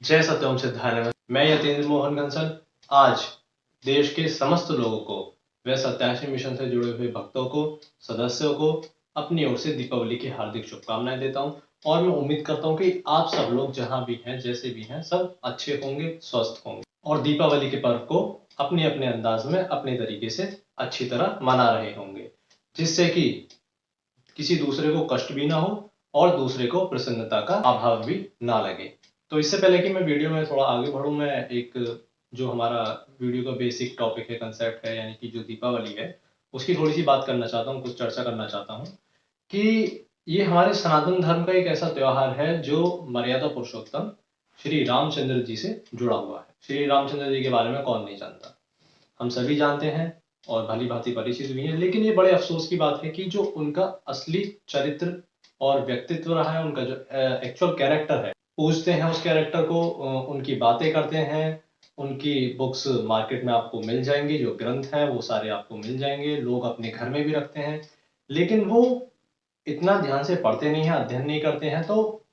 जय सत्यम सिद्धार्थ। मैं यतीन्द्र मोहन कंसल आज देश के समस्त लोगों को व सत्याशी मिशन से जुड़े हुए भक्तों को, सदस्यों को अपनी ओर से दीपावली की हार्दिक शुभकामनाएं देता हूं और मैं उम्मीद करता हूं कि आप सब लोग जहां भी हैं, जैसे भी हैं, सब अच्छे होंगे, स्वस्थ होंगे और दीपावली के पर्व को अपने अपने अंदाज में अपने तरीके से अच्छी तरह मना रहे होंगे, जिससे कि किसी दूसरे को कष्ट भी ना हो और दूसरे को प्रसन्नता का अभाव भी ना लगे। तो इससे पहले कि मैं वीडियो में थोड़ा आगे बढ़ूं, मैं एक जो हमारा वीडियो का बेसिक टॉपिक है, कंसेप्ट है, यानी कि जो दीपावली है, उसकी थोड़ी सी बात करना चाहता हूं, कुछ चर्चा करना चाहता हूं कि ये हमारे सनातन धर्म का एक ऐसा त्योहार है जो मर्यादा पुरुषोत्तम श्री रामचंद्र जी से जुड़ा हुआ है। श्री रामचंद्र जी के बारे में कौन नहीं जानता, हम सभी जानते हैं और भली भांति परिचित भी हैं, लेकिन ये बड़े अफसोस की बात है कि जो उनका असली चरित्र और व्यक्तित्व रहा है, उनका जो एक्चुअल कैरेक्टर है, पूजते हैं उस कैरेक्टर को, उनकी बातें करते हैं, उनकी बुक्स मार्केट में आपको मिल जाएंगी, जो ग्रंथ हैं वो सारे आपको मिल जाएंगे, लोग अपने घर में भी रखते हैं, लेकिन वो इतना ध्यान से पढ़ते नहीं हैं, अध्ययन नहीं करते हैं, तो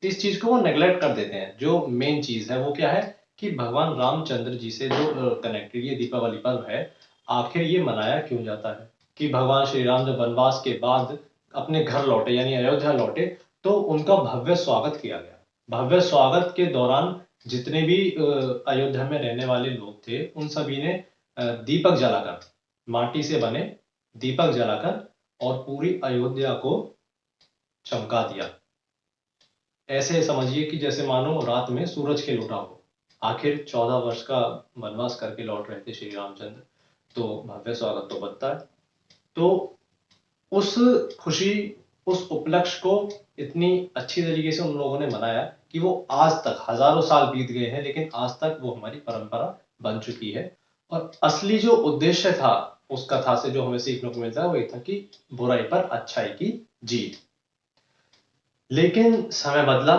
इस चीज को वो नेग्लेक्ट कर देते हैं। जो मेन चीज है वो क्या है कि भगवान रामचंद्र जी से जो कनेक्टेड ये दीपावली पर्व है, आखिर ये मनाया क्यों जाता है कि भगवान श्री राम जब वनवास के बाद अपने घर लौटे, यानी अयोध्या लौटे, तो उनका भव्य स्वागत किया गया। भव्य स्वागत के दौरान जितने भी अयोध्या में रहने वाले लोग थे, उन सभी ने दीपक जलाकर, माटी से बने दीपक जलाकर और पूरी अयोध्या को चमका दिया। ऐसे समझिए कि जैसे मानो रात में सूरज खिल उठा हो। आखिर 14 वर्ष का वनवास करके लौट रहे थे श्री रामचंद्र, तो भव्य स्वागत तो बनता है। तो उस खुशी, उस उपलक्ष्य को इतनी अच्छी तरीके से उन लोगों ने मनाया कि वो आज तक, हजारों साल बीत गए हैं, लेकिन आज तक वो हमारी परंपरा बन चुकी है। और असली जो उद्देश्य था उस कथा से जो हमें सीखने को मिलता है वो ये था कि बुराई पर अच्छाई की जीत। लेकिन समय बदला,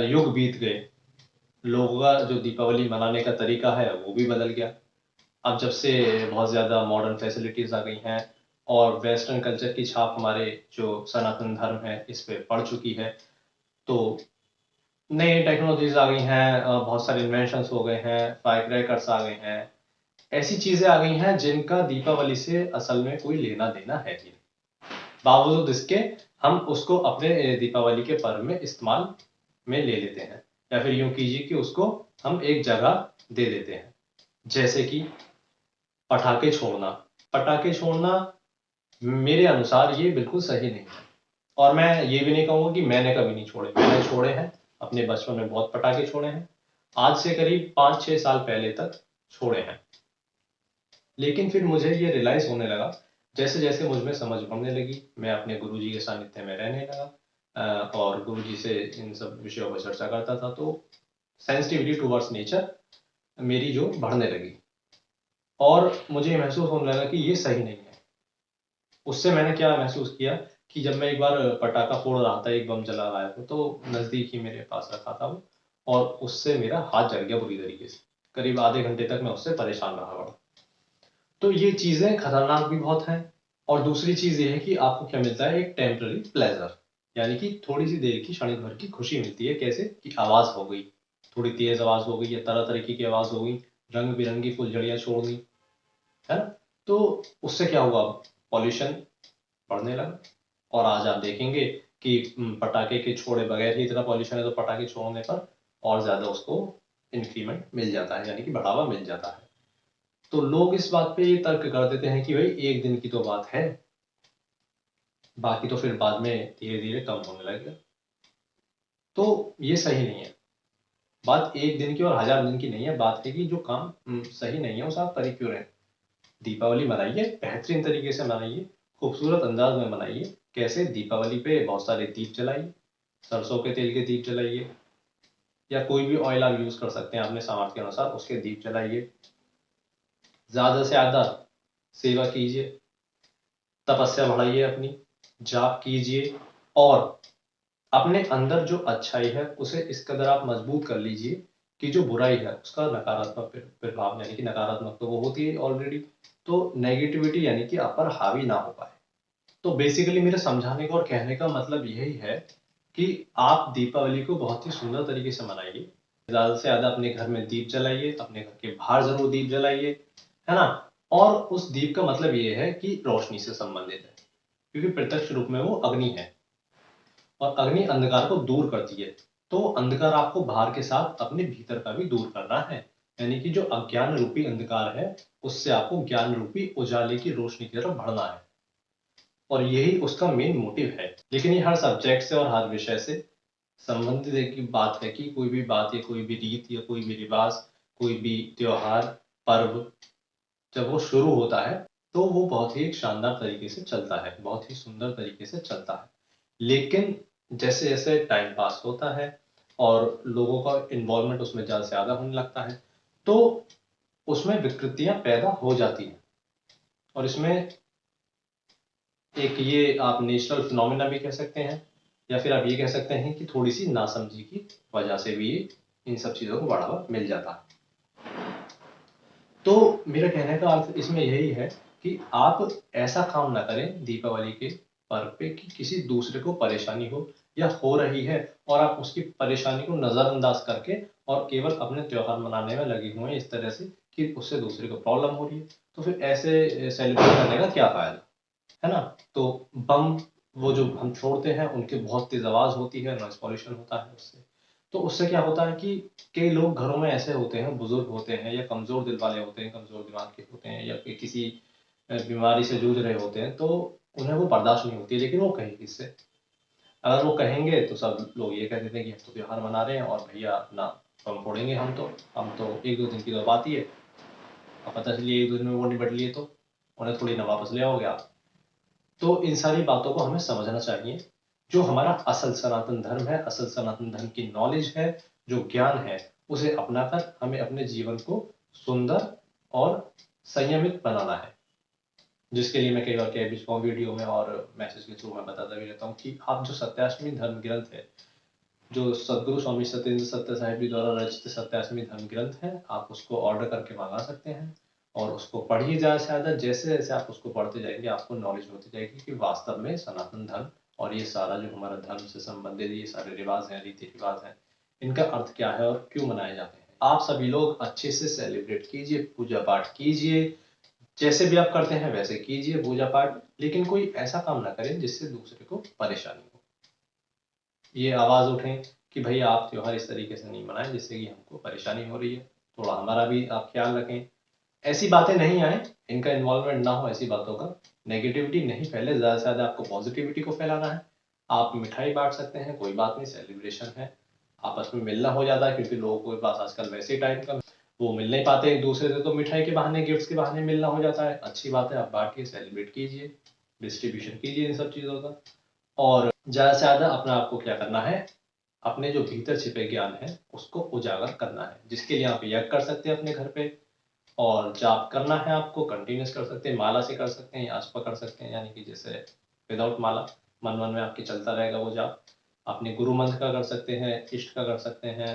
युग बीत गए, लोगों का जो दीपावली मनाने का तरीका है वो भी बदल गया। अब जब से बहुत ज़्यादा मॉडर्न फैसिलिटीज़ आ गई हैं और वेस्टर्न कल्चर की छाप हमारे जो सनातन धर्म है इस पे पड़ चुकी है, तो नई टेक्नोलॉजीज आ गई हैं, बहुत सारे इन्वेंशंस हो गए हैं, फायर क्रैकर्स आ गए हैं, ऐसी चीज़ें आ गई हैं जिनका दीपावली से असल में कोई लेना देना है ही नहीं। बावजूद इसके हम उसको अपने दीपावली के पर्व में इस्तेमाल में ले लेते हैं, या फिर यूं कीजिए कि उसको हम एक जगह दे देते हैं। जैसे कि पटाखे छोड़ना। पटाखे छोड़ना मेरे अनुसार ये बिल्कुल सही नहीं है और मैं ये भी नहीं कहूँगा कि मैंने कभी नहीं छोड़े। मैंने छोड़े हैं, अपने बचपन में बहुत पटाखे छोड़े हैं, आज से करीब 5-6 साल पहले तक छोड़े हैं। लेकिन फिर मुझे ये रियलाइज़ होने लगा, जैसे-जैसे मुझ में समझ बढ़ने लगी, मैं अपने गुरुजी के सानिध्य में रहने लगा और गुरुजी से इन सब विषयों पर चर्चा करता था, तो सेंसिटिविटी टुवर्ड्स नेचर मेरी जो बढ़ने लगी और मुझे महसूस होने लगा कि ये सही नहीं है। उससे मैंने क्या महसूस किया कि जब मैं एक बार पटाखा फोड़ रहा था, एक बम जला रहा था, तो नज़दीक ही मेरे पास रखा था वो, और उससे मेरा हाथ जल गया बुरी तरीके से। करीब आधे घंटे तक मैं उससे परेशान रहा बड़ा। तो ये चीज़ें खतरनाक भी बहुत हैं और दूसरी चीज़ ये है कि आपको क्या मिलता है, एक टेम्पररी प्लेज़र, यानी कि थोड़ी-सी देर की क्षणिक भर की खुशी मिलती है। कैसे कि आवाज़ हो गई, थोड़ी तेज़ आवाज़ हो गई या तरह-तरह की आवाज़ हो गई, रंग-बिरंगी फुलझड़ियाँ छोड़ दी, है ना? तो उससे क्या हुआ, पॉल्यूशन बढ़ने लगा और आज आप देखेंगे कि पटाखे के छोड़े बगैर ही इतना पॉल्यूशन है, तो पटाखे छोड़ने पर और ज़्यादा उसको इंक्रीमेंट मिल जाता है, यानी कि बढ़ावा मिल जाता है। तो लोग इस बात पे ये तर्क कर देते हैं कि भाई एक दिन की तो बात है, बाकी तो फिर बाद में धीरे-धीरे कम होने लगेगा। तो ये सही नहीं है। बात एक दिन की और 1000 दिन की नहीं है, बात है कि जो काम सही नहीं है उसे आप कर ही क्यों रहे हैं। दीपावली मनाइए, बेहतरीन तरीके से मनाइए, खूबसूरत अंदाज में मनाइए। कैसे? दीपावली पे बहुत सारे दीप जलाइए, सरसों के तेल के दीप जलाइए या कोई भी ऑयल आप यूज़ कर सकते हैं अपने सामर्थ्य के अनुसार, उसके दीप जलाइए। ज़्यादा से ज़्यादा सेवा कीजिए, तपस्या बढ़ाइए अपनी, जाप कीजिए और अपने अंदर जो अच्छाई है उसे इस कदर आप मजबूत कर लीजिए कि जो बुराई है उसका नकारात्मक प्रभाव, यानी कि नकारात्मक तो वो होती है ऑलरेडी, तो नेगेटिविटी यानी कि आप पर हावी ना हो पाए। तो बेसिकली मेरे समझाने का और कहने का मतलब यही है कि आप दीपावली को बहुत ही सुंदर तरीके से मनाइए, ज़्यादा से ज़्यादा अपने घर में दीप जलाइए, अपने घर के बाहर ज़रूर दीप जलाइए, है ना? और उस दीप का मतलब ये है कि रोशनी से संबंधित है, क्योंकि प्रत्यक्ष रूप में वो अग्नि है और अग्नि अंधकार को दूर करती है। तो अंधकार आपको बाहर के साथ अपने भीतर का भी दूर करना है। यानी कि जो अज्ञान रूपी अंधकार है, उससे आपको ज्ञान रूपी उजाले की रोशनी की तरफ बढ़ना है। और यही उसका मेन मोटिव है। लेकिन ये हर सब्जेक्ट से और हर विषय से संबंधित एक बात है कि कोई भी बात या कोई भी रीत या कोई भी रिवाज, कोई भी त्योहार, पर्व जब वो शुरू होता है, तो वो बहुत ही एक शानदार तरीके से चलता है, बहुत ही सुंदर तरीके से चलता है। लेकिन जैसे-जैसे टाइम पास होता है और लोगों का इन्वॉल्वमेंट उसमें ज़्यादा से ज़्यादा होने लगता है, तो उसमें विकृतियाँ पैदा हो जाती हैं। और इसमें एक ये आप नेचुरल फिनोमेना भी कह सकते हैं, या फिर आप ये कह सकते हैं कि थोड़ी-सी नासमझी की वजह से भी इन सब चीज़ों को बढ़ावा मिल जाता है। तो मेरा कहने का अर्थ इसमें यही है कि आप ऐसा काम ना करें दीपावली के पर्व पे कि किसी दूसरे को परेशानी हो या हो रही है और आप उसकी परेशानी को नज़रअंदाज करके और केवल अपने त्योहार मनाने में लगे हुए हैं इस तरह से कि उससे दूसरे को प्रॉब्लम हो रही है। तो फिर ऐसे सेलिब्रेट करने का क्या फ़ायदा, है ना? तो बम वो जो हम छोड़ते हैं उनकी बहुत तेज़ आवाज़ होती है, नॉइज़ पॉल्यूशन होता है उससे। तो उससे क्या होता है कि कई लोग घरों में ऐसे होते हैं, बुज़ुर्ग होते हैं या कमज़ोर दिल वाले होते हैं, कमज़ोर दिमाग के होते हैं या फिर किसी बीमारी से जूझ रहे होते हैं, तो उन्हें वो बर्दाश्त नहीं होती है, लेकिन वो कहें किससे? अगर वो कहेंगे तो सब लोग ये कह देते हैं कि हम तो त्योहार मना रहे हैं और भैया अपना बम फोड़ेंगे हम तो 1-2 दिन की तो बात ही है। अब पता चलिए 1-2 दिन में वो निपट लिए तो उन्हें थोड़ी ना वापस ले आओगे आप। तो इन सारी बातों को हमें समझना चाहिए। जो हमारा असल सनातन धर्म है, असल सनातन धर्म की नॉलेज है, जो ज्ञान है, उसे अपनाकर हमें अपने जीवन को सुंदर और संयमित बनाना है। जिसके लिए मैं कई बार कह भी चुका हूँ वीडियो में और मैसेज के थ्रू मैं बताता भी रहता हूँ कि आप जो सत्याष्टमी धर्म ग्रंथ है, जो सद्गुरु स्वामी सत्येंद्र सत्य साहिब जी द्वारा रचित सत्याष्टमी धर्म ग्रंथ है, आप उसको ऑर्डर करके मंगा सकते हैं और उसको पढ़िए ज़्यादा से ज़्यादा। जैसे-जैसे आप उसको पढ़ते जाएँगे, आपको नॉलेज होती जाएगी कि वास्तव में सनातन धर्म और ये सारा जो हमारा धर्म से संबंधित ये सारे रिवाज हैं, रीति-रिवाज हैं, इनका अर्थ क्या है और क्यों मनाए जाते हैं। आप सभी लोग अच्छे से सेलिब्रेट कीजिए, पूजा-पाठ कीजिए, जैसे भी आप करते हैं वैसे कीजिए पूजा-पाठ, लेकिन कोई ऐसा काम ना करें जिससे दूसरे को परेशानी हो। ये आवाज़ उठे कि भई आप त्योहार इस तरीके से नहीं मनाएँ जिससे कि हमको परेशानी हो रही है, थोड़ा हमारा भी आप ख्याल रखें। ऐसी बातें नहीं आएँ, इनका इन्वॉल्वमेंट ना हो ऐसी बातों का, नेगेटिविटी नहीं फैले, ज़्यादा से ज़्यादा आपको पॉज़िटिविटी को फैलाना है। आप मिठाई बाँट सकते हैं, कोई बात नहीं, सेलिब्रेशन है, आपस में मिलना हो जाता है क्योंकि लोगों के पास आजकल वैसे ही टाइम कम, वो मिल नहीं पाते एक-दूसरे से, तो मिठाई के बहाने, गिफ्ट्स के बहाने मिलना हो जाता है। अच्छी बात है, आप बाँटिए, सेलिब्रेट कीजिए, डिस्ट्रीब्यूशन कीजिए इन सब चीज़ों का। और ज़्यादा से ज़्यादा अपना आपको क्या करना है, अपने जो भीतर छिपे ज्ञान है, उसको उजागर करना है, जिसके लिए आप यज्ञ कर सकते हैं अपने घर पे और जाप करना है आपको, कंटिन्यूअस कर सकते हैं, माला से कर सकते हैं या अष्टक कर सकते हैं, यानी कि जैसे विदाउट माला, मन-मन में आपके चलता रहेगा वो जाप। अपने गुरु मंत्र का कर सकते हैं, इष्ट का कर सकते हैं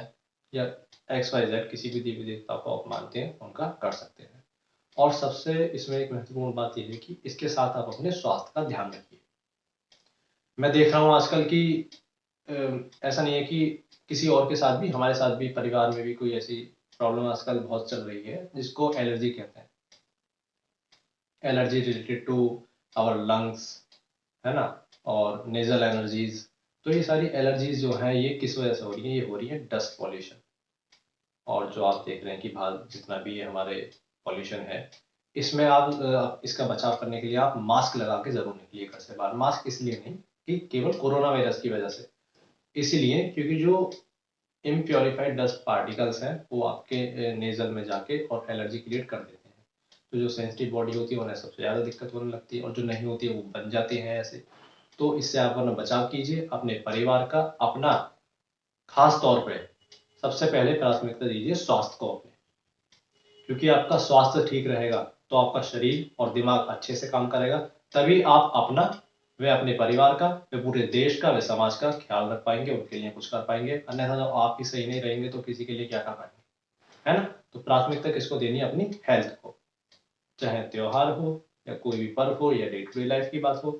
या एक्स, वाई, ज़ेड किसी भी देवी-देवता को आप मानते हैं, उनका कर सकते हैं। और सबसे इसमें एक महत्वपूर्ण बात ये है कि इसके साथ आप अपने स्वास्थ्य का ध्यान रखिए। मैं देख रहा हूँ आजकल कि अ, ऐसा नहीं है कि किसी और के साथ भी, हमारे साथ भी, परिवार में भी कोई ऐसी प्रॉब्लम आजकल बहुत चल रही है, जिसको एलर्जी कहते हैं। Allergy related to our lungs, है ना? और नेज़ल एलर्जीज़। तो ये सारी एलर्जीज़ जो हैं, ये किस वजह से हो रही हैं? ये हो रही हैं डस्ट पॉल्यूशन। और जो आप देख रहे हैं कि बाहर जितना भी ये हमारे पॉल्यूशन है, इसमें आप इसका बचाव करने के लिए आप मास्क लगा के ज़रूर निकलिए घर से बाहर। मास्क इसलिए नहीं कि केवल कोरोना वायरस की वजह से, इसीलिए क्योंकि जो इम्प्योरिफाइड डस्ट पार्टिकल्स हैं, वो आपके नेज़ल में जाके और एलर्जी क्रिएट कर देते हैं। तो जो सेंसिटिव बॉडी होती है, उन्हें सबसे ज़्यादा दिक्कत होने लगती है और जो नहीं होती है, वो बन जाते हैं ऐसे। तो इससे आप अपना बचाव कीजिए, अपने परिवार का, अपना खास तौर पे सबसे पहले प्राथमिकता दीजिए स्वास्थ्य को अपने। क्योंकि आपका स्वास्थ्य ठीक रहेगा, तो आपका शरीर और दिमाग अच्छे से काम करेगा, तभी आप अपना, व अपने परिवार का, व पूरे देश का, व समाज का ख्याल रख पाएँगे, उनके लिए कुछ कर पाएँगे। अन्यथा जब आप ही सही नहीं रहेंगे, तो किसी के लिए क्या कर पाएँगे, है ना? तो प्राथमिकता किसको देनी है? अपनी हेल्थ को। चाहे त्योहार हो या कोई भी पर्व हो या डे टू डे लाइफ की बात हो,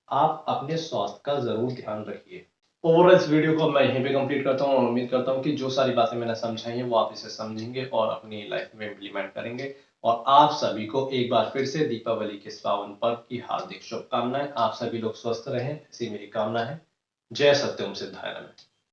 आप अपने स्वास्थ्य का ज़रूर ध्यान रखिए। ओवरऑल इस वीडियो को मैं यहीं पे कंप्लीट करता हूँ और उम्मीद करता हूँ कि जो सारी बातें मैंने समझाई हैं वो आप इसे समझेंगे और अपनी लाइफ में इम्प्लीमेंट करेंगे। और आप सभी को एक बार फिर से दीपावली के इस पावन पर्व की हार्दिक शुभकामनाएं। आप सभी लोग स्वस्थ रहें, ऐसी मेरी कामना है। जय सत्यम सिद्धाय नमः।